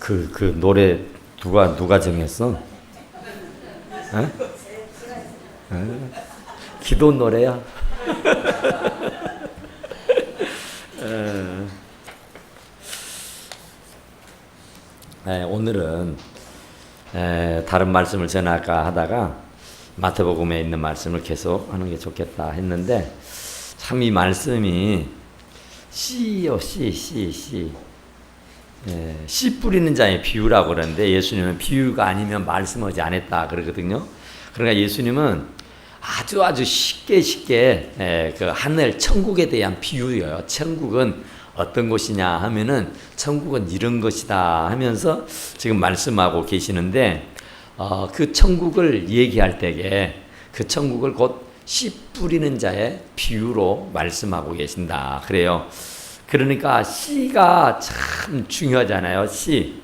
그 노래 누가 정했어? 에? 기도 노래야? 오늘은 다른 말씀을 전할까 하다가 마태복음에 있는 말씀을 계속 하는 게 좋겠다 했는데, 참 이 말씀이 씨요, 씨 뿌리는 자의 비유라고 그러는데, 예수님은 비유가 아니면 말씀하지 않았다 그러거든요. 그러니까 예수님은 아주 쉽게 그 하늘 천국에 대한 비유예요. 천국은 어떤 곳이냐 하면은 천국은 이런 것이다 하면서 지금 말씀하고 계시는데, 그 천국을 얘기할 때에 그 천국을 곧 씨 뿌리는 자의 비유로 말씀하고 계신다 그래요. 그러니까 씨가 참 중요하잖아요. 씨.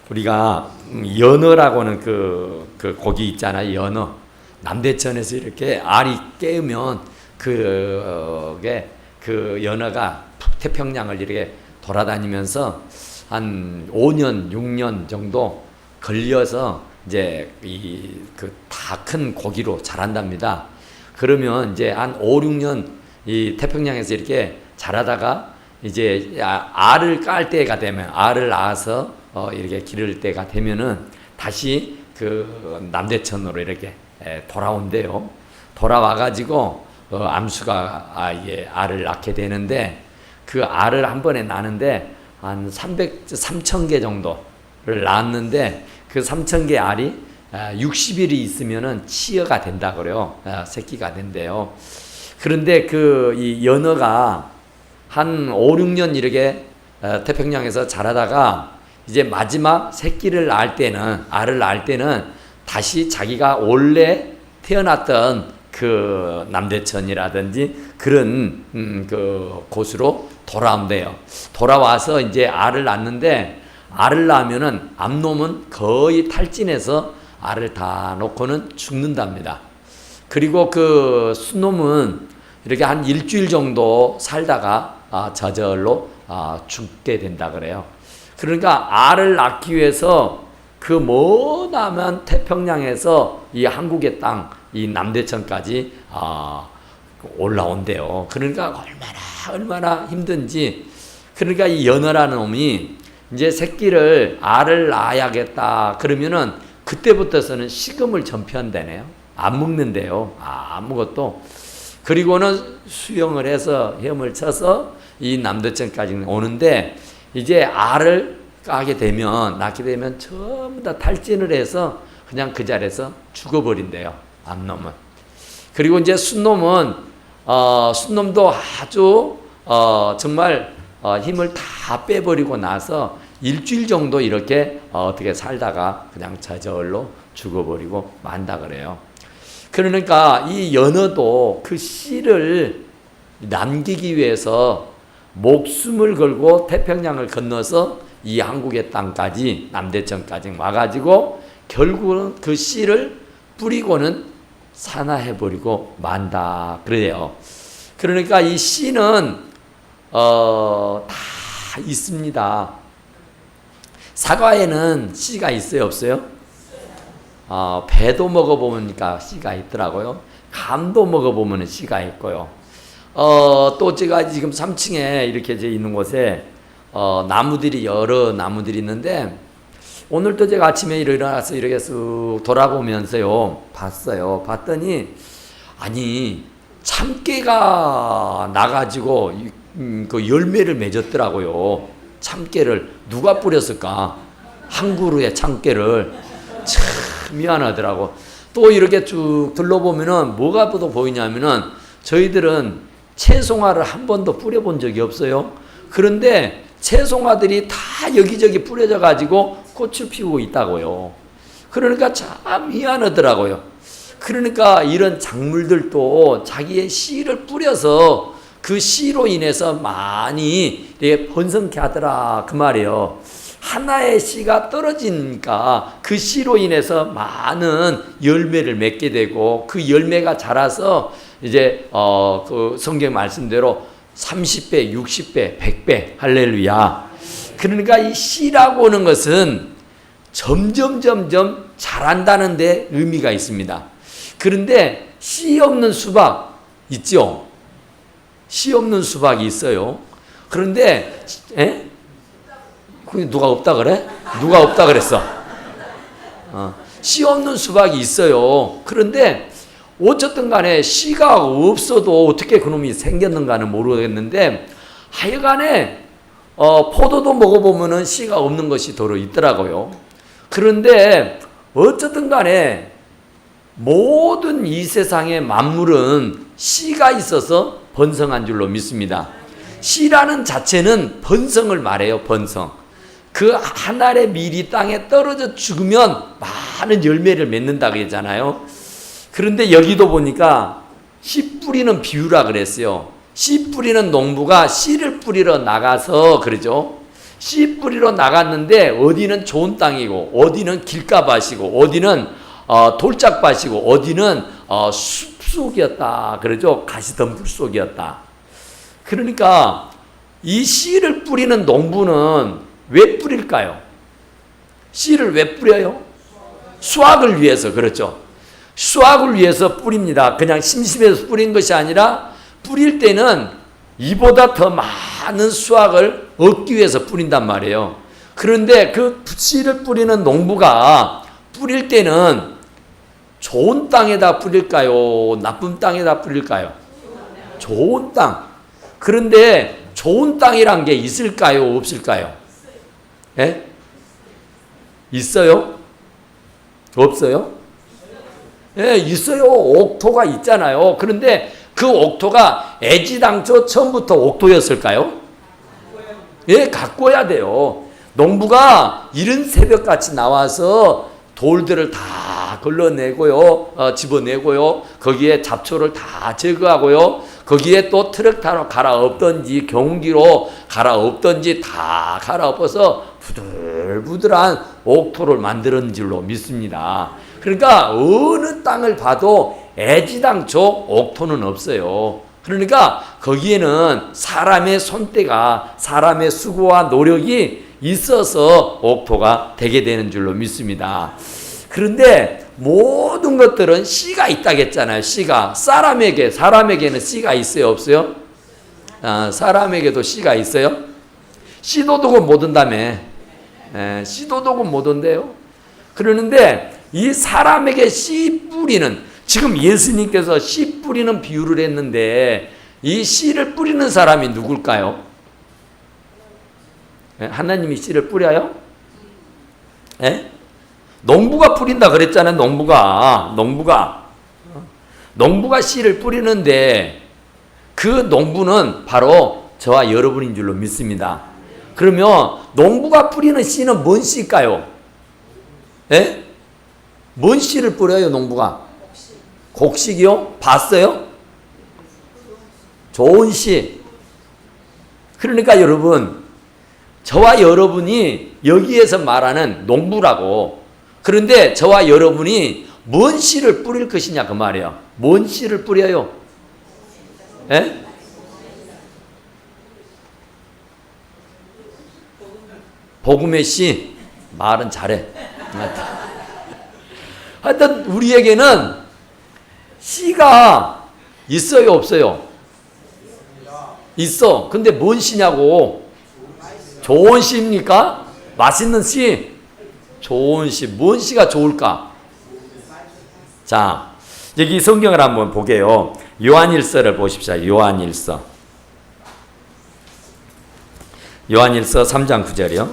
우리가 연어라고는 그 고기 있잖아요. 연어. 남대천에서 이렇게 알이 깨우면 그게 그 연어가 태평양을 이렇게 돌아다니면서 한 5년, 6년 정도 걸려서 이제 그 다 큰 고기로 자란답니다. 그러면 이제 한 5, 6년 이 태평양에서 이렇게 자라다가 이제 알을 깔 때가 되면, 알을 낳아서 이렇게 기를 때가 되면은 다시 그 남대천으로 이렇게 돌아온대요. 돌아와가지고 암수가 알을 낳게 되는데, 그 알을 한 번에 낳는데 한 3,000개 정도를 낳았는데, 그 3,000개 알이 60일이 있으면은 치어가 된다 그래요. 새끼가 된대요. 그런데 이 연어가 한 5, 6년 이렇게 태평양에서 자라다가 이제 마지막 새끼를 알을 낳을 때는 다시 자기가 원래 태어났던 그 남대천이라든지 그런 그 곳으로 돌아온대요. 돌아와서 이제 알을 낳는데, 알을 낳으면은 암놈은 거의 탈진해서 알을 다 놓고는 죽는답니다. 그리고 그 순놈은 이렇게 한 일주일 정도 살다가 저절로 죽게 된다 그래요. 그러니까 알을 낳기 위해서 그 머나먼 태평양에서 이 한국의 땅, 이 남대천까지 올라온대요. 그러니까 얼마나 힘든지. 그러니까 이 연어라는 놈이 이제 알을 낳아야겠다 그러면은 그때부터서는 식음을 전폐한다네요. 안 먹는데요. 아무것도. 그리고는 수영을 해서 헤엄을 쳐서 이 남대천까지 오는데, 이제 알을 낳게 되면 전부 다 탈진을 해서 그냥 그 자리에서 죽어버린대요. 암놈은. 그리고 이제 순놈도 아주 정말 힘을 다 빼버리고 나서 일주일 정도 이렇게 어떻게 살다가 그냥 저절로 죽어버리고 만다 그래요. 그러니까 이 연어도 그 씨를 남기기 위해서 목숨을 걸고 태평양을 건너서 이 한국의 땅까지, 남대천까지 와가지고 결국은 그 씨를 뿌리고는 산화해버리고 만다 그래요. 그러니까 이 씨는 다 있습니다. 사과에는 씨가 있어요, 없어요? 배도 먹어보니까 씨가 있더라고요. 감도 먹어보면 씨가 있고요. 또 제가 지금 3층에 이렇게 있는 곳에 여러 나무들이 있는데, 오늘도 제가 아침에 일어나서 이렇게 쓱 돌아보면서요 봤어요. 봤더니 참깨가 나가지고 그 열매를 맺었더라고요. 참깨를 누가 뿌렸을까? 한 그루의 참깨를. 참 미안하더라고. 또 이렇게 쭉 둘러보면은 뭐가 또 보이냐면은, 저희들은 채송화를 한 번도 뿌려본 적이 없어요. 그런데 채송화들이 다 여기저기 뿌려져 가지고 꽃을 피우고 있다고요. 그러니까 참 희한하더라고요. 그러니까 이런 작물들도 자기의 씨를 뿌려서 그 씨로 인해서 많이 번성케 하더라 그 말이에요. 하나의 씨가 떨어지니까 그 씨로 인해서 많은 열매를 맺게 되고, 그 열매가 자라서 이제 그 성경 말씀대로 30배, 60배, 100배 할렐루야. 그러니까 이 씨라고 하는 것은 점점 자란다는 데 의미가 있습니다. 그런데 씨 없는 수박 있죠? 씨 없는 수박이 있어요. 그런데 누가 없다 그래? 누가 없다 그랬어? 씨 없는 수박이 있어요. 그런데 어쨌든 간에 씨가 없어도 어떻게 그놈이 생겼는가는 모르겠는데 하여간에 포도도 먹어보면은 씨가 없는 것이 도로 있더라고요. 그런데 어쨌든 간에 모든 이 세상의 만물은 씨가 있어서 번성한 줄로 믿습니다. 씨라는 자체는 번성을 말해요. 번성. 그 한 알의 밀이 땅에 떨어져 죽으면 많은 열매를 맺는다 그랬잖아요. 그런데 여기도 보니까 씨 뿌리는 비유라 그랬어요. 씨 뿌리는 농부가 씨를 뿌리러 나가서 그러죠. 씨 뿌리러 나갔는데 어디는 좋은 땅이고 어디는 길가밭이고 어디는 돌짝밭이고 어디는 숲속이었다 그러죠. 가시덤불 속이었다. 그러니까 이 씨를 뿌리는 농부는 왜 뿌릴까요? 씨를 왜 뿌려요? 수확을 위해서. 그렇죠. 수확을 위해서 뿌립니다. 그냥 심심해서 뿌린 것이 아니라 뿌릴 때는 이보다 더 많은 수확을 얻기 위해서 뿌린단 말이에요. 그런데 그 씨를 뿌리는 농부가 뿌릴 때는 좋은 땅에다 뿌릴까요? 나쁜 땅에다 뿌릴까요? 좋은 땅. 그런데 좋은 땅이란 게 있을까요? 없을까요? 예? 있어요? 없어요? 예, 있어요. 옥토가 있잖아요. 그런데 그 옥토가 애지당초 처음부터 옥토였을까요? 예, 가꿔야 돼요. 농부가 이른 새벽같이 나와서 돌들을 다 걸러내고요, 집어내고요, 거기에 잡초를 다 제거하고요, 거기에 또 트랙터로 갈아엎든지 경운기로 갈아엎든지 다 갈아엎어서 부들부들한 옥토를 만드는 줄로 믿습니다. 그러니까 어느 땅을 봐도 애지당초 옥토는 없어요. 그러니까 거기에는 사람의 손때가, 사람의 수고와 노력이 있어서 옥토가 되게 되는 줄로 믿습니다. 그런데 모든 것들은 씨가 있다겠잖아요. 씨가 사람에게는 씨가 있어요, 없어요? 사람에게도 씨가 있어요? 씨도 두고 못 온다며. 씨도 두고 못 온대요. 그러는데 이 사람에게 씨 뿌리는, 지금 예수님께서 씨 뿌리는 비유를 했는데 이 씨를 뿌리는 사람이 누굴까요? 하나님이 씨를 뿌려요? 농부가 뿌린다 그랬잖아요. 농부가 씨를 뿌리는데 그 농부는 바로 저와 여러분인 줄로 믿습니다. 그러면 농부가 뿌리는 씨는 뭔 씨일까요? 뭔 씨를 뿌려요, 농부가? 곡식이요? 봤어요? 좋은 씨. 그러니까 여러분, 저와 여러분이 여기에서 말하는 농부라고. 그런데 저와 여러분이 뭔 씨를 뿌릴 것이냐 그 말이에요. 뭔 씨를 뿌려요? 복음의 씨. 말은 잘해. 하여튼 우리에게는 씨가 있어요, 없어요? 있어. 근데 뭔 씨냐고? 좋은 씨입니까? 맛있는 씨? 좋은 씨. 뭔 씨가 좋을까? 자, 여기 성경을 한번 보게요. 요한일서를 보십시오. 요한일서 3장 9절이요.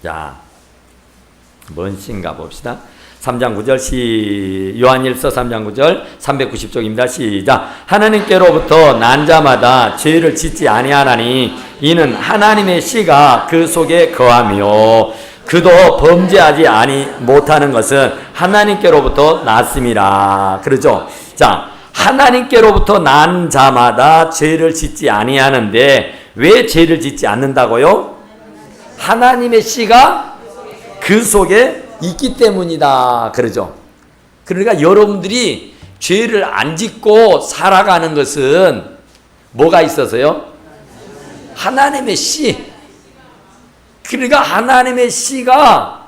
자, 뭔 씨인가 봅시다. 3장 9절 요한일서 3장 9절 390쪽입니다. 시작. 하나님께로부터 난 자마다 죄를 짓지 아니하나니 이는 하나님의 씨가 그 속에 거하며 그도 범죄하지 못하는 것은 하나님께로부터 났음이라. 그러죠. 자, 하나님께로부터 난 자마다 죄를 짓지 아니하는데 왜 죄를 짓지 않는다고요? 하나님의 씨가 그 속에 있기 때문이다. 그러죠. 그러니까 여러분들이 죄를 안 짓고 살아가는 것은 뭐가 있어서요? 하나님의 씨. 그러니까 하나님의 씨가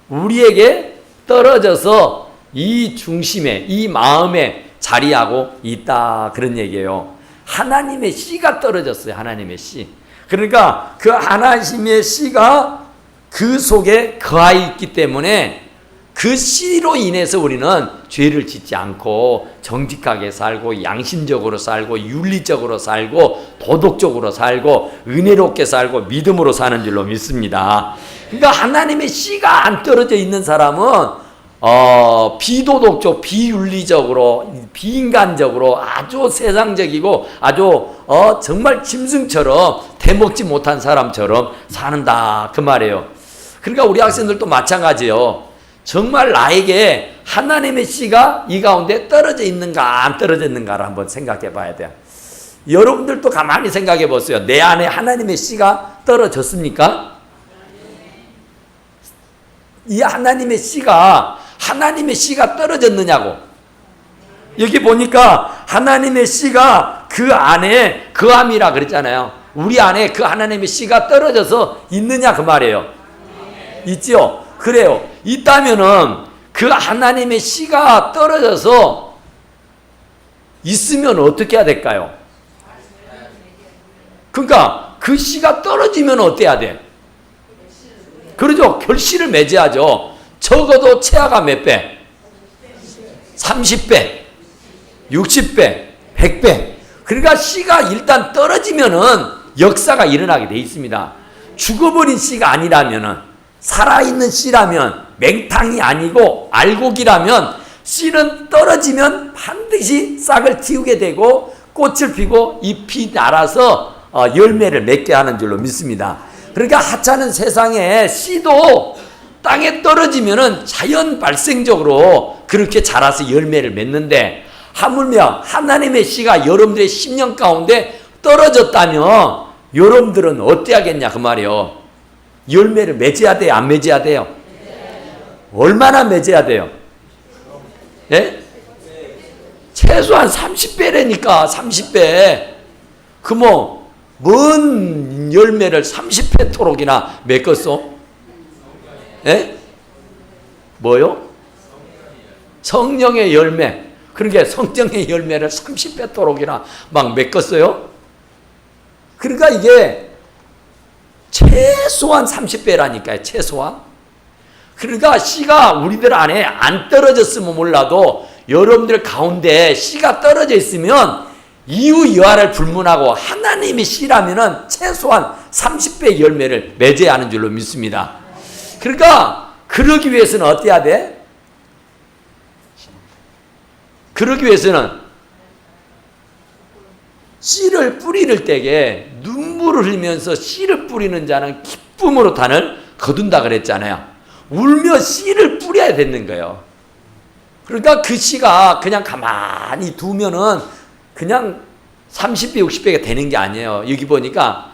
우리에게 떨어져서 이 중심에, 이 마음에 자리하고 있다. 그런 얘기예요. 하나님의 씨가 떨어졌어요. 하나님의 씨. 그러니까 그 하나님의 씨가 그 속에 거하 있기 때문에 그 씨로 인해서 우리는 죄를 짓지 않고 정직하게 살고 양심적으로 살고 윤리적으로 살고 도덕적으로 살고 은혜롭게 살고 믿음으로 사는 줄로 믿습니다. 그러니까 하나님의 씨가 안 떨어져 있는 사람은 비도덕적, 비윤리적으로, 비인간적으로 아주 세상적이고 아주 정말 짐승처럼 대먹지 못한 사람처럼 사는다 그 말이에요. 그러니까 우리 학생들도 마찬가지예요. 정말 나에게 하나님의 씨가 이 가운데 떨어져 있는가 안 떨어져 있는가를 한번 생각해 봐야 돼요. 여러분들도 가만히 생각해 보세요. 내 안에 하나님의 씨가 떨어졌습니까? 이 하나님의 씨가 떨어졌느냐고. 여기 보니까 하나님의 씨가 그 안에 거함이라 그랬잖아요. 우리 안에 그 하나님의 씨가 떨어져서 있느냐 그 말이에요. 있지요? 그래요. 있다면은 그 하나님의 씨가 떨어져서 있으면 어떻게 해야 될까요? 그러니까 그 씨가 떨어지면 어떻게 해야 돼? 그러죠. 결실을 맺어야죠. 적어도 채아가 몇 배? 30배, 60배, 100배. 그러니까 씨가 일단 떨어지면은 역사가 일어나게 돼 있습니다. 죽어버린 씨가 아니라면은, 살아있는 씨라면, 맹탕이 아니고 알곡이라면 씨는 떨어지면 반드시 싹을 틔우게 되고 꽃을 피고 잎이 날아서 열매를 맺게 하는 줄로 믿습니다. 그러니까 하찮은 세상에 씨도 땅에 떨어지면은 자연 발생적으로 그렇게 자라서 열매를 맺는데, 하물며 하나님의 씨가 여러분들의 심령 가운데 떨어졌다면 여러분들은 어떻게 하겠냐 그 말이에요. 열매를 맺어야 돼요? 안 맺어야 돼요? 얼마나 맺어야 돼요? 예? 최소한 30배라니까 30배. 그 먼 열매를 30배 토록이나 맺겠어? 예? 뭐요? 성령의 열매. 그러니까 성령의 열매를 30배 토록이나 막 맺겠어요? 그러니까 이게 최소한 30배라니까요. 최소한. 그러니까 씨가 우리들 안에 안 떨어졌으면 몰라도 여러분들 가운데 씨가 떨어져 있으면 이유 여하를 불문하고 하나님이 씨라면은 최소한 30배 열매를 맺어야 하는 줄로 믿습니다. 그러니까 그러기 위해서는 어떻게 해야 돼? 그러기 위해서는 씨를 뿌리를 때에 눈물을 흘리면서 씨를 뿌리는 자는 기쁨으로 단을 거둔다 그랬잖아요. 울며 씨를 뿌려야 되는 거예요. 그러니까 그 씨가 그냥 가만히 두면은 그냥 30배, 60배가 되는 게 아니에요. 여기 보니까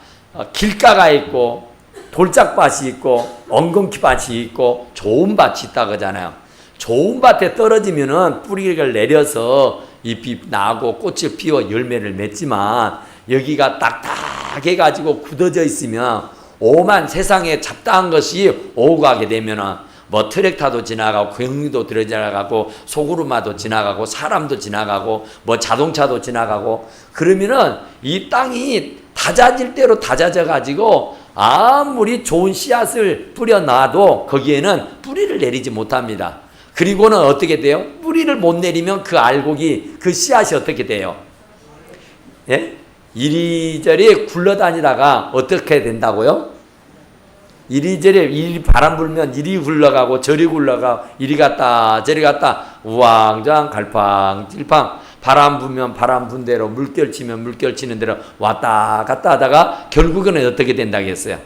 길가가 있고 돌짝밭이 있고 엉겅퀴밭이 있고 좋은 밭이 있다 그러잖아요. 좋은 밭에 떨어지면은 뿌리를 내려서 잎이 나고 꽃을 피워 열매를 맺지만, 여기가 딱딱해가지고 굳어져 있으면 오만 세상에 잡다한 것이 오고 가게 되면은 뭐 트랙터도 지나가고 경유도 들어지나가고 소구르마도 지나가고 사람도 지나가고 뭐 자동차도 지나가고, 그러면은 이 땅이 다져질 대로 다져져 가지고 아무리 좋은 씨앗을 뿌려놔도 거기에는 뿌리를 내리지 못합니다. 그리고는 어떻게 돼요? 뿌리를 못 내리면 그 알곡이, 그 씨앗이 어떻게 돼요? 예? 이리저리 굴러다니다가 어떻게 된다고요? 이리 바람 불면 이리 굴러가고 저리 굴러가고 이리 갔다 저리 갔다 우왕좌왕 갈팡질팡, 바람 불면 바람 분 대로 물결 치면 물결 치는 대로 왔다 갔다 하다가 결국은 어떻게 된다고 했어요?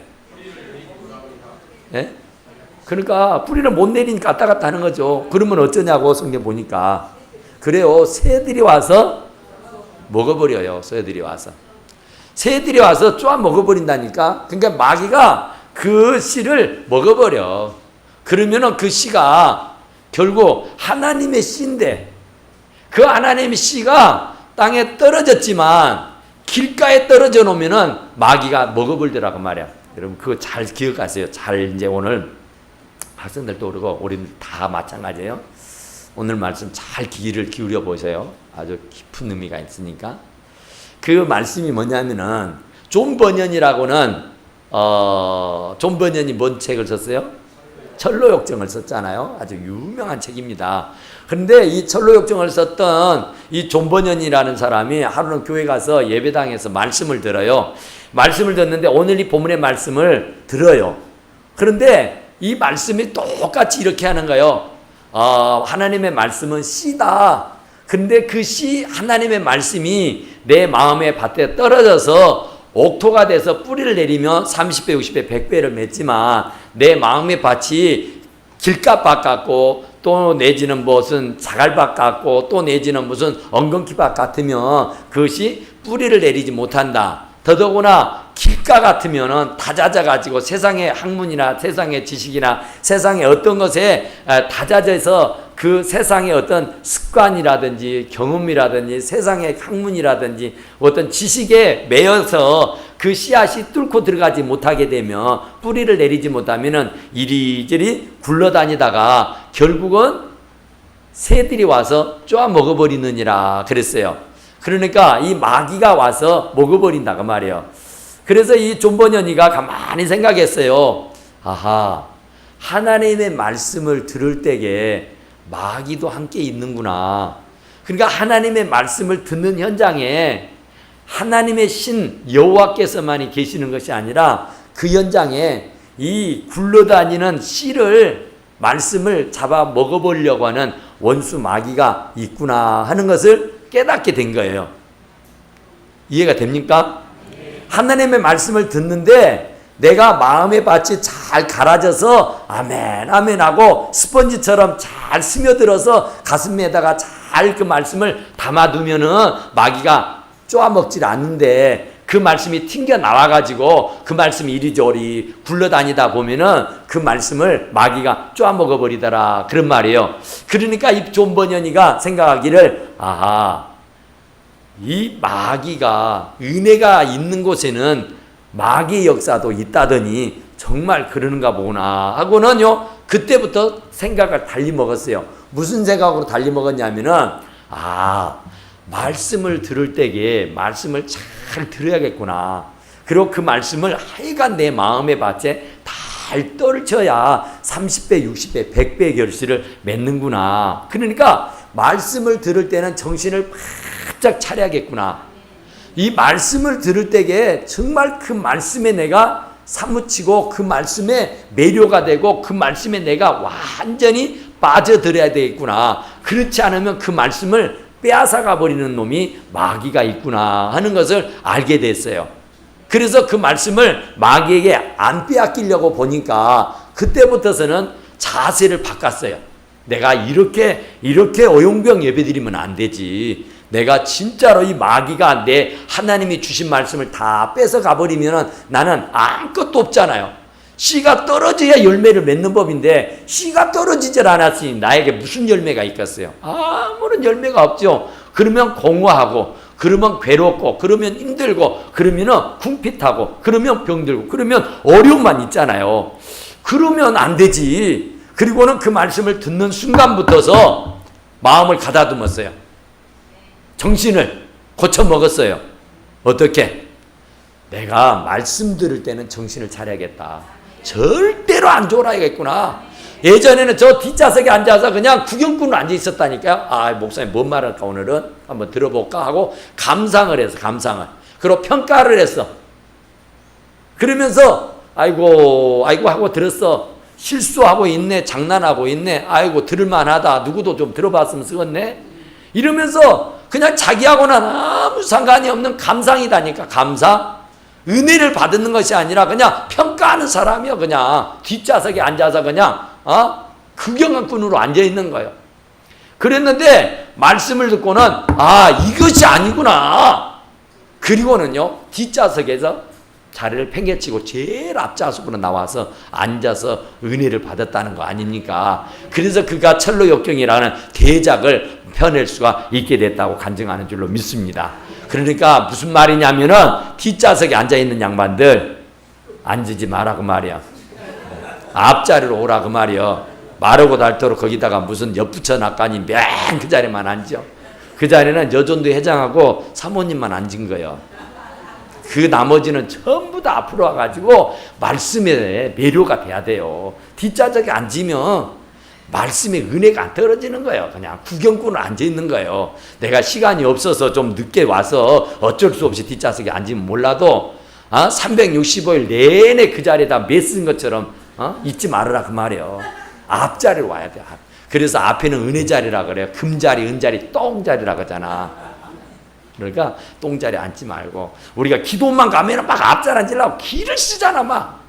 예? 그러니까 뿌리를 못 내리니까 왔다 갔다 하는 거죠. 그러면 어쩌냐고 성경 보니까. 그래요. 새들이 와서 먹어버려요. 새들이 와서. 새들이 와서 쪼아 먹어버린다니까. 그러니까 마귀가 그 씨를 먹어버려. 그러면은 그 씨가 결국 하나님의 씨인데, 그 하나님의 씨가 땅에 떨어졌지만 길가에 떨어져 놓으면은 마귀가 먹어버리더라고 말이야. 여러분 그거 잘 기억하세요. 잘 이제 오늘 학생들도 그러고 우리는 다 마찬가지예요. 오늘 말씀 잘 귀를 기울여 보세요. 아주 깊은 의미가 있으니까. 그 말씀이 뭐냐면은 존 버년이라고는 존 버년이 뭔 책을 썼어요? 철로역정을 썼잖아요. 아주 유명한 책입니다. 그런데 이 철로역정을 썼던 이 존 버년이라는 사람이 하루는 교회 가서 예배당에서 말씀을 들어요. 말씀을 듣는데 오늘 이 본문의 말씀을 들어요. 그런데 이 말씀이 똑같이 이렇게 하는 거예요. 하나님의 말씀은 씨다. 근데 그 씨 하나님의 말씀이 내 마음의 밭에 떨어져서 옥토가 돼서 뿌리를 내리면 30배, 60배, 100배를 맺지만 내 마음의 밭이 길가밭 같고 또 내지는 무슨 자갈밭 같고 또 내지는 무슨 엉겅퀴밭 같으면 그것이 뿌리를 내리지 못한다. 더더구나 길가 같으면은 다 잦아가지고 세상의 학문이나 세상의 지식이나 세상의 어떤 것에 다 잦아서 그 세상의 어떤 습관이라든지 경험이라든지 세상의 학문이라든지 어떤 지식에 매여서 그 씨앗이 뚫고 들어가지 못하게 되면 뿌리를 내리지 못하면은 이리저리 굴러다니다가 결국은 새들이 와서 쪼아 먹어버리느니라 그랬어요. 그러니까 이 마귀가 와서 먹어버린다고 말이에요. 그래서 이 존 버년이가 가만히 생각했어요. 아하, 하나님의 말씀을 들을 때에 마귀도 함께 있는구나. 그러니까 하나님의 말씀을 듣는 현장에 하나님의 신 여호와께서만이 계시는 것이 아니라 그 현장에 이 굴러다니는 씨를 말씀을 잡아 먹어보려고 하는 원수 마귀가 있구나 하는 것을 깨닫게 된 거예요. 이해가 됩니까? 하나님의 말씀을 듣는데 내가 마음의 밭이 잘 갈아져서 아멘 아멘 하고 스펀지처럼 잘 스며들어서 가슴에다가 잘 그 말씀을 담아두면은 마귀가 쪼아먹질 않는데 그 말씀이 튕겨 나와가지고 그 말씀이 이리저리 굴러다니다 보면은 그 말씀을 마귀가 쪼아먹어버리더라 그런 말이에요. 그러니까 이 존 버년이가 생각하기를 아하, 이 마귀가 은혜가 있는 곳에는 마귀의 역사도 있다더니 정말 그러는가 보구나 하고는요 그때부터 생각을 달리 먹었어요. 무슨 생각으로 달리 먹었냐면은 말씀을 들을 때에 말씀을 잘 들어야겠구나. 그리고 그 말씀을 하여간 내 마음의 밭에 잘 떨쳐야 30배, 60배, 100배 결실을 맺는구나. 그러니까 말씀을 들을 때는 정신을 바짝 차려야겠구나. 이 말씀을 들을 때에 정말 그 말씀에 내가 사무치고 그 말씀에 매료가 되고 그 말씀에 내가 완전히 빠져들어야 되겠구나. 그렇지 않으면 그 말씀을 빼앗아가 버리는 놈이 마귀가 있구나 하는 것을 알게 됐어요. 그래서 그 말씀을 마귀에게 안 빼앗기려고 보니까 그때부터서는 자세를 바꿨어요. 내가 이렇게 어용병 예배드리면 안 되지. 내가 진짜로 이 마귀가 내 하나님이 주신 말씀을 다 뺏어가 버리면 나는 아무것도 없잖아요. 씨가 떨어져야 열매를 맺는 법인데 씨가 떨어지질 않았으니 나에게 무슨 열매가 있겠어요? 아무런 열매가 없죠. 그러면 공허하고 그러면 괴롭고 그러면 힘들고 그러면 궁핍하고 그러면 병들고 그러면 어려움만 있잖아요. 그러면 안 되지. 그리고는 그 말씀을 듣는 순간부터서 마음을 가다듬었어요. 정신을 고쳐먹었어요. 어떻게? 내가 말씀 들을 때는 정신을 차려야겠다. 절대로 안 졸아야겠구나. 예전에는 저 뒷좌석에 앉아서 그냥 구경꾼으로 앉아 있었다니까요. 목사님 뭔 말할까 오늘은 한번 들어볼까 하고 감상을 해서 감상을. 그리고 평가를 했어. 그러면서 아이고 하고 들었어. 실수하고 있네. 장난하고 있네. 아이고 들을만하다. 누구도 좀 들어봤으면 쓰겠네. 이러면서 그냥 자기하고는 아무 상관이 없는 감상이다니까. 감상. 은혜를 받는 것이 아니라 그냥 평가하는 사람이요. 그냥 뒷좌석에 앉아서 그냥 구경꾼으로 앉아있는 거예요. 그랬는데 말씀을 듣고는 이것이 아니구나. 그리고는요 뒷좌석에서 자리를 팽개치고 제일 앞좌석으로 나와서 앉아서 은혜를 받았다는 거 아닙니까? 그래서 그가 철로역경이라는 대작을 펴낼 수가 있게 됐다고 간증하는 줄로 믿습니다. 그러니까 무슨 말이냐면은 뒷좌석에 앉아있는 양반들 앉지 마라 그 말이야. 앞자리로 오라 그 말이야. 마르고 닳도록 거기다가 무슨 엿붙여 놨가니 맨 그 자리만 앉아. 그 자리는 여전도 회장하고 사모님만 앉은 거예요. 그 나머지는 전부 다 앞으로 와가지고 말씀에 매료가 돼야 돼요. 뒷좌석에 앉으면 말씀의 은혜가 안 떨어지는 거예요. 그냥 구경꾼으로 앉아있는 거예요. 내가 시간이 없어서 좀 늦게 와서 어쩔 수 없이 뒷좌석에 앉으면 몰라도 365일 내내 그 자리에다 메쓴 것처럼 잊지 말아라 그 말이에요. 앞자리로 와야 돼. 그래서 앞에는 은혜 자리라 그래요. 금자리, 은자리, 똥자리라 그러잖아. 그러니까 똥자리 앉지 말고 우리가 기도만 가면은 막 앞자리 앉으려고 기를 쓰잖아 막.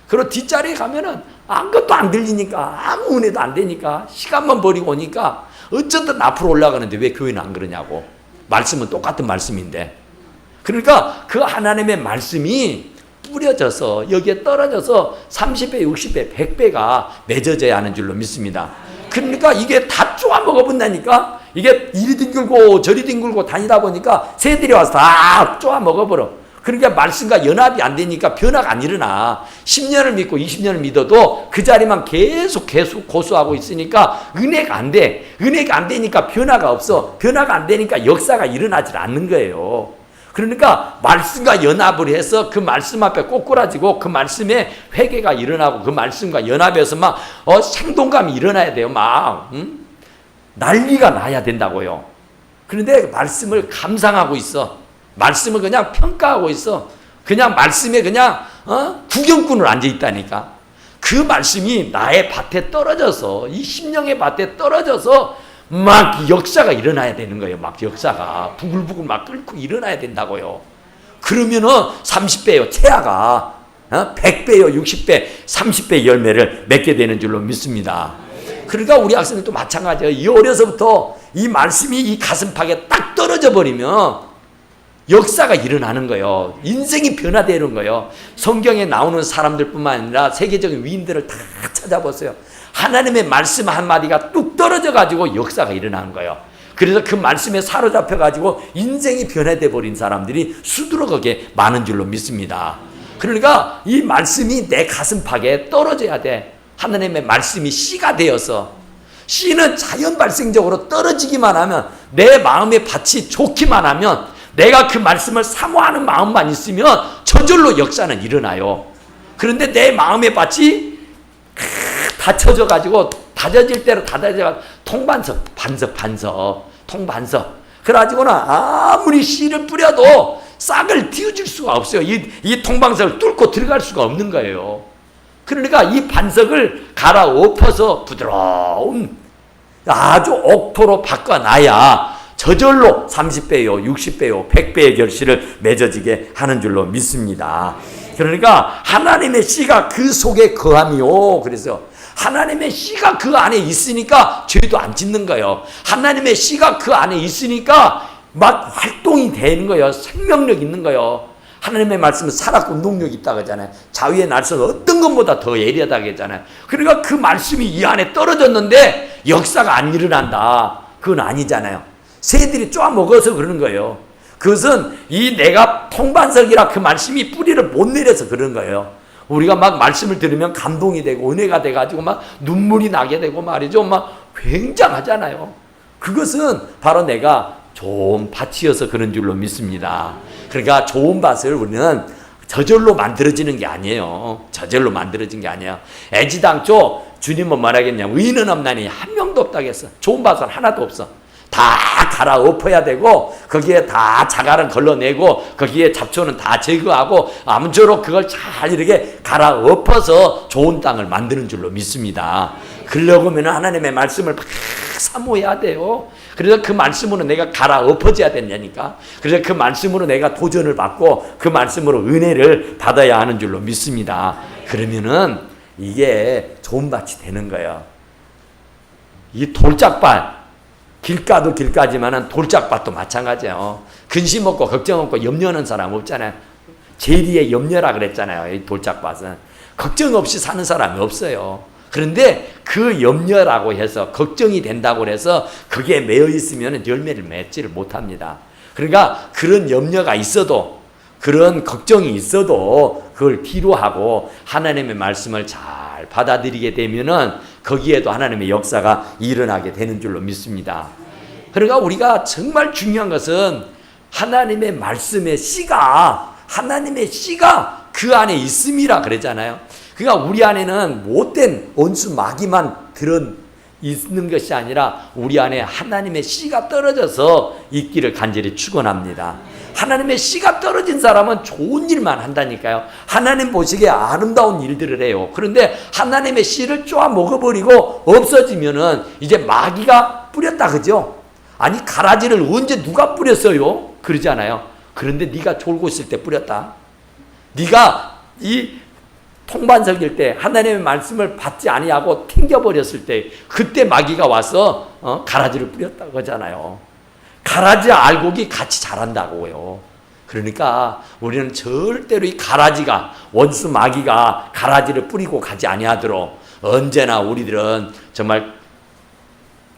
그리고 뒷자리에 가면은 아무것도 안 들리니까 아무 은혜도 안 되니까 시간만 버리고 오니까 어쨌든 앞으로 올라가는데 왜 교회는 안 그러냐고. 말씀은 똑같은 말씀인데. 그러니까 그 하나님의 말씀이 뿌려져서 여기에 떨어져서 30배, 60배, 100배가 맺어져야 하는 줄로 믿습니다. 그러니까 이게 다 쪼아 먹어본다니까. 이게 이리 뒹굴고 저리 뒹굴고 다니다 보니까 새들이 와서 다 쪼아 먹어버려. 그러니까 말씀과 연합이 안 되니까 변화가 안 일어나. 10년을 믿고 20년을 믿어도 그 자리만 계속 고수하고 있으니까 은혜가 안 돼. 은혜가 안 되니까 변화가 없어. 변화가 안 되니까 역사가 일어나질 않는 거예요. 그러니까 말씀과 연합을 해서 그 말씀 앞에 꼬꾸라지고 그 말씀에 회개가 일어나고 그 말씀과 연합해서 막 생동감이 일어나야 돼요. 막 난리가 나야 된다고요. 그런데 말씀을 감상하고 있어. 말씀을 그냥 평가하고 있어. 그냥 말씀에 그냥 구경꾼으로 앉아 있다니까. 그 말씀이 나의 밭에 떨어져서 이 심령의 밭에 떨어져서 막 역사가 일어나야 되는 거예요. 막 역사가 부글부글 막 끓고 일어나야 된다고요. 그러면은 30배요 태아가 100배요 60배 30배 열매를 맺게 되는 줄로 믿습니다. 그러니까 우리 학생들도 마찬가지예요. 이 어려서부터 이 말씀이 이 가슴팍에 딱 떨어져 버리면 역사가 일어나는 거예요. 인생이 변화되는 거예요. 성경에 나오는 사람들뿐만 아니라 세계적인 위인들을 다 찾아보세요. 하나님의 말씀 한마디가 뚝 떨어져 가지고 역사가 일어나는 거예요. 그래서 그 말씀에 사로잡혀 가지고 인생이 변화돼 버린 사람들이 수두룩하게 많은 줄로 믿습니다. 그러니까 이 말씀이 내 가슴팍에 떨어져야 돼. 하나님의 말씀이 씨가 되어서, 씨는 자연 발생적으로 떨어지기만 하면, 내 마음의 밭이 좋기만 하면, 내가 그 말씀을 사모하는 마음만 있으면 저절로 역사는 일어나요. 그런데 내 마음의 밭이 닫혀져 가지고 닫아질 대로 닫아져 통반석, 통반석. 그래가지고는 아무리 씨를 뿌려도 싹을 틔워줄 수가 없어요. 이 통반석을 뚫고 들어갈 수가 없는 거예요. 그러니까 이 반석을 갈아엎어서 부드러운 아주 옥토로 바꿔놔야 저절로 30배요, 60배요, 100배의 결실을 맺어지게 하는 줄로 믿습니다. 그러니까 하나님의 씨가 그 속에 거함이요. 그래서 하나님의 씨가 그 안에 있으니까 죄도 안 짓는 거예요. 하나님의 씨가 그 안에 있으니까 막 활동이 되는 거예요. 생명력 있는 거예요. 하나님의 말씀은 살았고 운동력이 있다고 하잖아요. 자위의 날선 어떤 것보다 더 예리하다고 했잖아요. 그러니까 그 말씀이 이 안에 떨어졌는데 역사가 안 일어난다. 그건 아니잖아요. 새들이 쪼아먹어서 그러는 거예요. 그것은 이 내가 통반석이라 그 말씀이 뿌리를 못 내려서 그런 거예요. 우리가 막 말씀을 들으면 감동이 되고 은혜가 돼가지고 막 눈물이 나게 되고 말이죠. 막 굉장하잖아요. 그것은 바로 내가 좋은 밭이어서 그런 줄로 믿습니다. 그러니까 좋은 밭을 우리는 저절로 만들어지는 게 아니에요. 저절로 만들어진 게 아니에요. 애지당초 주님은 말하겠냐. 의인은 없나니 한 명도 없다고 했어. 좋은 밭은 하나도 없어. 다 갈아엎어야 되고 거기에 다 자갈은 걸러내고 거기에 잡초는 다 제거하고 아무쪼록 그걸 잘 이렇게 갈아엎어서 좋은 땅을 만드는 줄로 믿습니다. 그러려면 하나님의 말씀을 막 사모해야 돼요. 그래서 그 말씀으로 내가 갈아엎어져야 된다니까. 그래서 그 말씀으로 내가 도전을 받고 그 말씀으로 은혜를 받아야 하는 줄로 믿습니다. 그러면은 이게 좋은 밭이 되는 거예요. 이 돌짝밭, 길가도 길가지만은 돌짝밭도 마찬가지예요. 근심 없고 걱정 없고 염려하는 사람 없잖아요. 제리의 염려라 그랬잖아요. 이 돌짝밭은 걱정 없이 사는 사람이 없어요. 그런데 그 염려라고 해서 걱정이 된다고 해서 거기에 매여 있으면 열매를 맺지를 못합니다. 그러니까 그런 염려가 있어도, 그런 걱정이 있어도 그걸 뒤로 하고 하나님의 말씀을 잘 받아들이게 되면은 거기에도 하나님의 역사가 일어나게 되는 줄로 믿습니다. 그러니까 우리가 정말 중요한 것은 하나님의 말씀의 씨가, 하나님의 씨가 그 안에 있음이라 그랬잖아요. 그러니까 우리 안에는 못된 원수 마귀만 있는 것이 아니라 우리 안에 하나님의 씨가 떨어져서 있기를 간절히 축원합니다. 하나님의 씨가 떨어진 사람은 좋은 일만 한다니까요. 하나님 보시기에 아름다운 일들을 해요. 그런데 하나님의 씨를 쪼아 먹어버리고 없어지면은 이제 마귀가 뿌렸다 그죠? 아니 가라지를 언제 누가 뿌렸어요? 그러잖아요. 그런데 네가 졸고 있을 때 뿌렸다. 네가 이 통반석일 때 하나님의 말씀을 받지 아니하고 튕겨버렸을 때 그때 마귀가 와서 가라지를 뿌렸다고 하잖아요. 가라지 알곡이 같이 자란다고요. 그러니까 우리는 절대로 이 가라지가, 원수 마귀가 가라지를 뿌리고 가지 아니하도록 언제나 우리들은 정말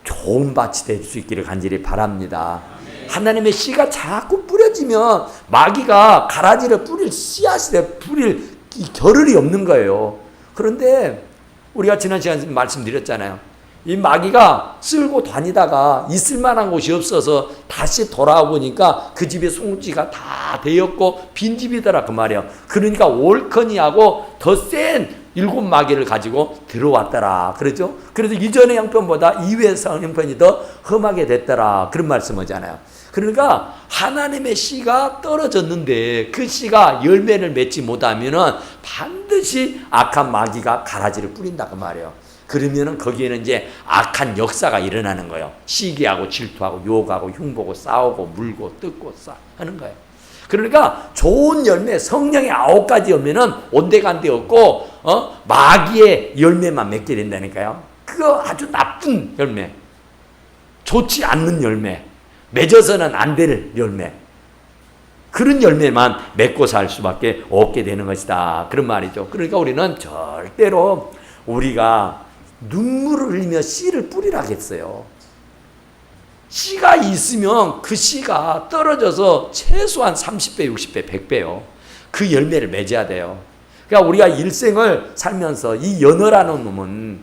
좋은 밭이 될 수 있기를 간절히 바랍니다. 하나님의 씨가 자꾸 뿌려지면 마귀가 가라지를 뿌릴 씨앗에 뿌릴 이 겨를이 없는 거예요. 그런데 우리가 지난 시간에 말씀드렸잖아요. 이 마귀가 쓸고 다니다가 있을 만한 곳이 없어서 다시 돌아와 보니까 그 집에 송지가 다 되었고 빈집이더라 그 말이에요. 그러니까 올커니하고 더 센 7마귀를 가지고 들어왔더라 그러죠. 그래서 이전의 형편보다 이후의 형편이 더 험하게 됐더라 그런 말씀하잖아요. 그러니까 하나님의 씨가 떨어졌는데 그 씨가 열매를 맺지 못하면은 반드시 악한 마귀가 가라지를 뿌린다 그 말이에요. 그러면은 거기에는 이제 악한 역사가 일어나는 거예요. 시기하고 질투하고 욕하고 흉보고 싸우고 물고 뜯고 하는 거예요. 그러니까 좋은 열매, 성령의 9가지 열매는 온데간데 없고 마귀의 열매만 맺게 된다니까요. 그거 아주 나쁜 열매, 좋지 않는 열매, 맺어서는 안 될 열매, 그런 열매만 맺고 살 수밖에 없게 되는 것이다 그런 말이죠. 그러니까 우리는 절대로 우리가 눈물을 흘리며 씨를 뿌리라겠어요. 씨가 있으면 그 씨가 떨어져서 최소한 30배, 60배, 100배요. 그 열매를 맺어야 돼요. 그러니까 우리가 일생을 살면서 이 연어라는 놈은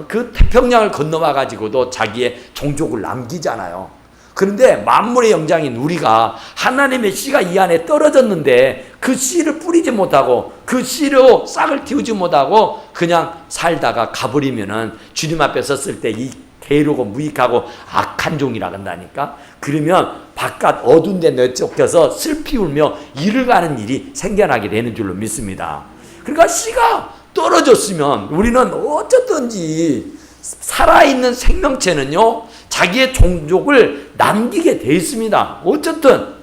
그 태평양을 건너와 가지고도 자기의 종족을 남기잖아요. 그런데 만물의 영장인 우리가 하나님의 씨가 이 안에 떨어졌는데 그 씨를 뿌리지 못하고 그 씨로 싹을 틔우지 못하고 그냥 살다가 가버리면은 주님 앞에 섰을 때 이 게으르고 무익하고 악한 종이라 한다니까. 그러면 바깥 어두운 데 내쫓겨서 슬피 울며 이를 가는 일이 생겨나게 되는 줄로 믿습니다. 그러니까 씨가 떨어졌으면 우리는 어쩌든지 살아있는 생명체는요 자기의 종족을 남기게 돼 있습니다. 어쨌든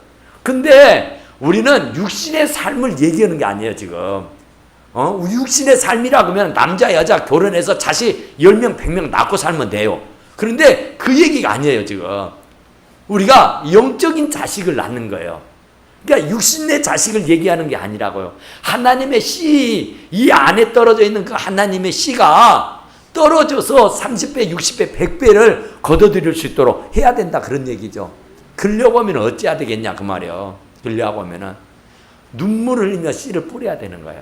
근데 우리는 육신의 삶을 얘기하는 게 아니에요 지금. 육신의 삶이라 그러면 남자 여자 결혼해서 자식 10명 100명 낳고 살면 돼요. 그런데 그 얘기가 아니에요 지금. 우리가 영적인 자식을 낳는 거예요. 그러니까 육신의 자식을 얘기하는 게 아니라고요. 하나님의 씨, 이 안에 떨어져 있는 그 하나님의 씨가 떨어져서 30배, 60배, 100배를 거둬들일 수 있도록 해야 된다 그런 얘기죠. 그러려고 하면 어찌해야 되겠냐 그 말이에요. 그러려고 하면은 눈물을 흘리며 씨를 뿌려야 되는 거예요.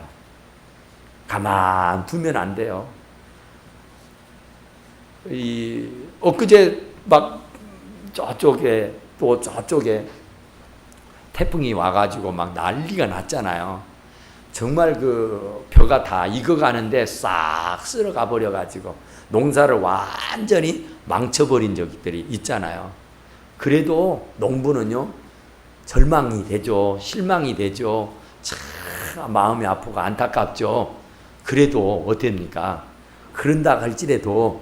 가만 두면 안 돼요. 엊그제 막 저쪽에 또 저쪽에 태풍이 와가지고 막 난리가 났잖아요. 정말 그 벼가 다 익어가는데 싹 쓸어가 버려가지고 농사를 완전히 망쳐버린 적들이 있잖아요. 그래도 농부는요 절망이 되죠. 실망이 되죠. 참 마음이 아프고 안타깝죠. 그래도 어땠습니까? 그런다 할지라도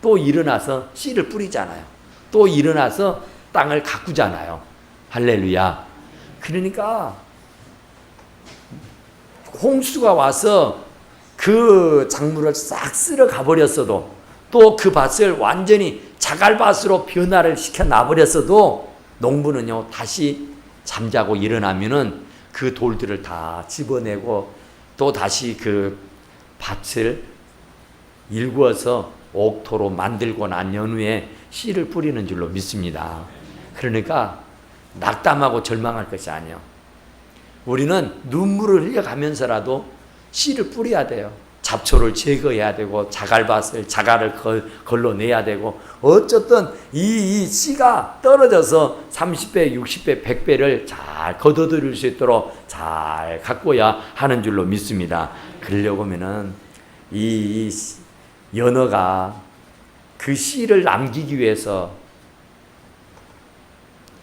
또 일어나서 씨를 뿌리잖아요. 또 일어나서 땅을 가꾸잖아요. 할렐루야. 그러니까 홍수가 와서 그 작물을 싹 쓸어 가버렸어도 또 그 밭을 완전히 자갈밭으로 변화를 시켜 놔버렸어도 농부는요 다시 잠자고 일어나면은 그 돌들을 다 집어내고 또 다시 그 밭을 일구어서 옥토로 만들고 난 연후에 씨를 뿌리는 줄로 믿습니다. 그러니까 낙담하고 절망할 것이 아니에요. 우리는 눈물을 흘려가면서라도 씨를 뿌려야 돼요. 잡초를 제거해야 되고 자갈을 걸러내야 되고 어쨌든 이 씨가 떨어져서 30배, 60배, 100배를 잘 거둬들일 수 있도록 잘 가꿔야 하는 줄로 믿습니다. 그러려고 하면은 이 연어가 그 씨를 남기기 위해서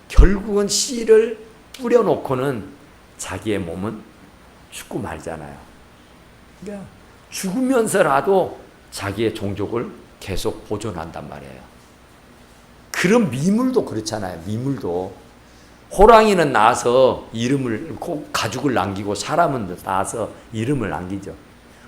결국은 씨를 뿌려놓고는 자기의 몸은 죽고 말잖아요. 그러니까 죽으면서라도 자기의 종족을 계속 보존한단 말이에요. 그런 미물도 그렇잖아요. 미물도 호랑이는 나와서 가죽을 남기고 사람은 나와서 이름을 남기죠.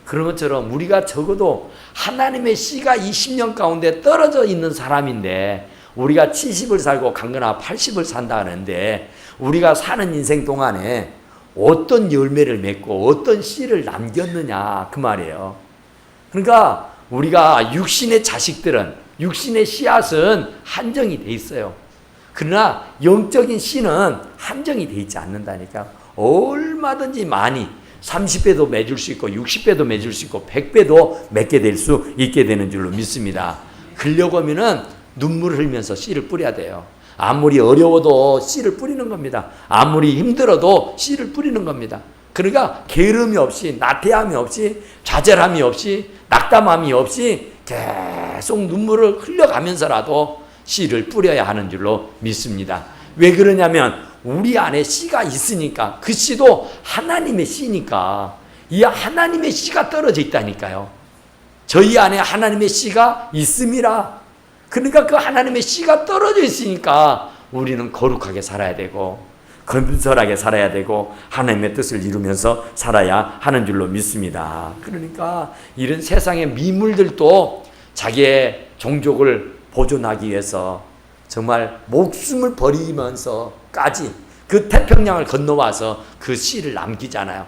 그런 것처럼 우리가 적어도 하나님의 씨가 20년 가운데 떨어져 있는 사람인데 우리가 70을 살고 강건하 80을 산다는데 우리가 사는 인생 동안에 어떤 열매를 맺고 어떤 씨를 남겼느냐 그 말이에요. 그러니까 우리가 육신의 자식들은 육신의 씨앗은 한정이 돼 있어요. 그러나 영적인 씨는 한정이 돼 있지 않는다니까. 얼마든지 많이 30배도 맺을 수 있고 60배도 맺을 수 있고 100배도 맺게 될 수 있게 되는 줄로 믿습니다. 그러려고 하면은 눈물을 흘리면서 씨를 뿌려야 돼요. 아무리 어려워도 씨를 뿌리는 겁니다. 아무리 힘들어도 씨를 뿌리는 겁니다. 그러니까 게으름이 없이 나태함이 없이 좌절함이 없이 낙담함이 없이 계속 눈물을 흘려가면서라도 씨를 뿌려야 하는 줄로 믿습니다. 왜 그러냐면 우리 안에 씨가 있으니까 그 씨도 하나님의 씨니까 이 하나님의 씨가 떨어져 있다니까요. 저희 안에 하나님의 씨가 있음이라. 그러니까 그 하나님의 씨가 떨어져 있으니까 우리는 거룩하게 살아야 되고 건설하게 살아야 되고 하나님의 뜻을 이루면서 살아야 하는 줄로 믿습니다. 그러니까 이런 세상의 미물들도 자기의 종족을 보존하기 위해서 정말 목숨을 버리면서까지 그 태평양을 건너와서 그 씨를 남기잖아요.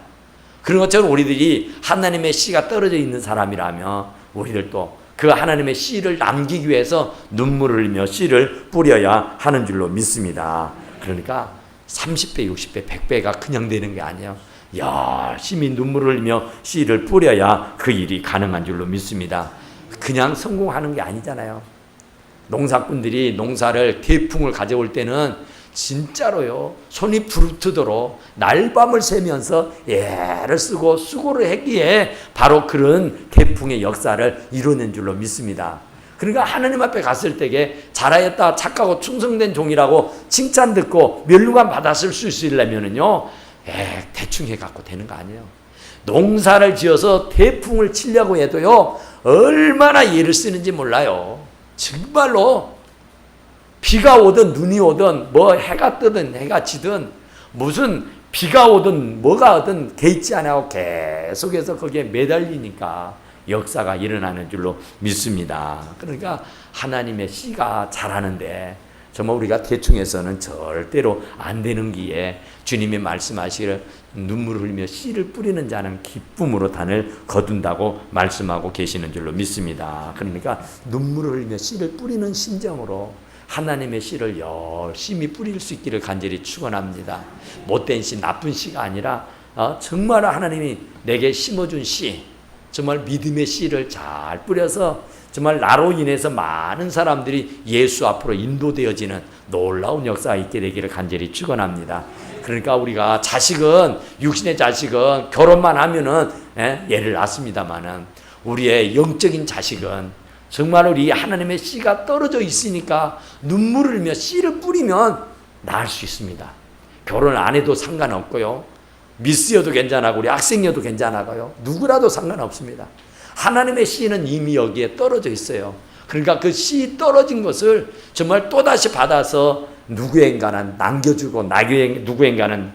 그런 것처럼 우리들이 하나님의 씨가 떨어져 있는 사람이라면 우리들도 그 하나님의 씨를 남기기 위해서 눈물을 흘리며 씨를 뿌려야 하는 줄로 믿습니다. 그러니까 30배, 60배, 100배가 그냥 되는 게 아니에요. 열심히 눈물을 흘리며 씨를 뿌려야 그 일이 가능한 줄로 믿습니다. 그냥 성공하는 게 아니잖아요. 농사꾼들이 농사를 대풍을 가져올 때는 진짜로요 손이 부르트도록 날밤을 새면서 애를 쓰고 수고를 했기에 바로 그런 태풍의 역사를 이뤄낸 줄로 믿습니다. 그러니까 하나님 앞에 갔을 때에 잘하였다 착하고 충성된 종이라고 칭찬 듣고 멸류관 받았을 수 있으려면은요 대충 해갖고 되는 거 아니에요. 농사를 지어서 태풍을 치려고 해도요 얼마나 애를 쓰는지 몰라요. 정말로 비가 오든 눈이 오든 뭐 해가 뜨든 해가 지든 무슨 비가 오든 뭐가 오든 개의치 안 하고 계속해서 거기에 매달리니까 역사가 일어나는 줄로 믿습니다. 그러니까 하나님의 씨가 자라는데 정말 우리가 대충 해서는 절대로 안 되는 기에 주님이 말씀하시기를 눈물을 흘리며 씨를 뿌리는 자는 기쁨으로 단을 거둔다고 말씀하고 계시는 줄로 믿습니다. 그러니까 눈물을 흘리며 씨를 뿌리는 심정으로 하나님의 씨를 열심히 뿌릴 수 있기를 간절히 축원합니다. 못된 씨, 나쁜 씨가 아니라 정말 하나님이 내게 심어준 씨, 정말 믿음의 씨를 잘 뿌려서 정말 나로 인해서 많은 사람들이 예수 앞으로 인도되어지는 놀라운 역사가 있게 되기를 간절히 축원합니다. 그러니까 우리가 자식은 육신의 자식은 결혼만 하면은 얘를 낳습니다만은 우리의 영적인 자식은 정말 우리 하나님의 씨가 떨어져 있으니까 눈물을 흘리며 씨를 뿌리면 낳을 수 있습니다. 결혼 안 해도 상관없고요. 미스여도 괜찮아고 우리 학생여도 괜찮아요. 누구라도 상관없습니다. 하나님의 씨는 이미 여기에 떨어져 있어요. 그러니까 그 씨 떨어진 것을 정말 또다시 받아서 누구인가는 남겨주고 누구인가는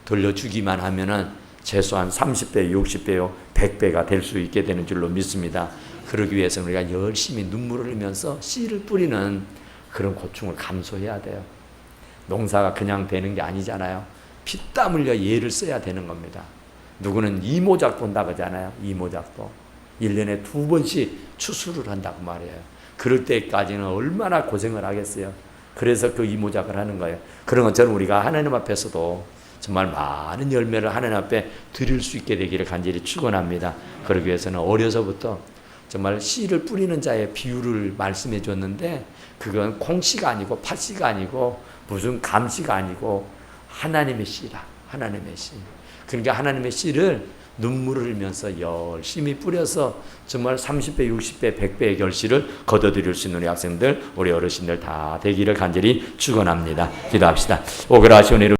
돌려주기만 하면은 최소한 30배, 60배요, 100배가 될 수 있게 되는 줄로 믿습니다. 그러기 위해서 우리가 열심히 눈물을 흘리면서 씨를 뿌리는 그런 고충을 감수해야 돼요. 농사가 그냥 되는 게 아니잖아요. 피땀 흘려 애를 써야 되는 겁니다. 누구는 이모작 본다 그러잖아요. 이모작도 1년에 2번씩 추수를 한다고 말이에요. 그럴 때까지는 얼마나 고생을 하겠어요. 그래서 그 이모작을 하는 거예요. 그런 것처럼 우리가 하나님 앞에서도 정말 많은 열매를 하나님 앞에 드릴 수 있게 되기를 간절히 축원합니다. 그러기 위해서는 어려서부터 정말 씨를 뿌리는 자의 비유를 말씀해 줬는데 그건 콩씨가 아니고 팥씨가 아니고 무슨 감씨가 아니고 하나님의 씨라. 하나님의 씨. 그러니까 하나님의 씨를 눈물을 흘리면서 열심히 뿌려서 정말 30배, 60배, 100배의 결실을 거둬들일 수 있는 우리 학생들, 우리 어르신들 다 되기를 간절히 축원합니다. 기도합시다. 오그라시오니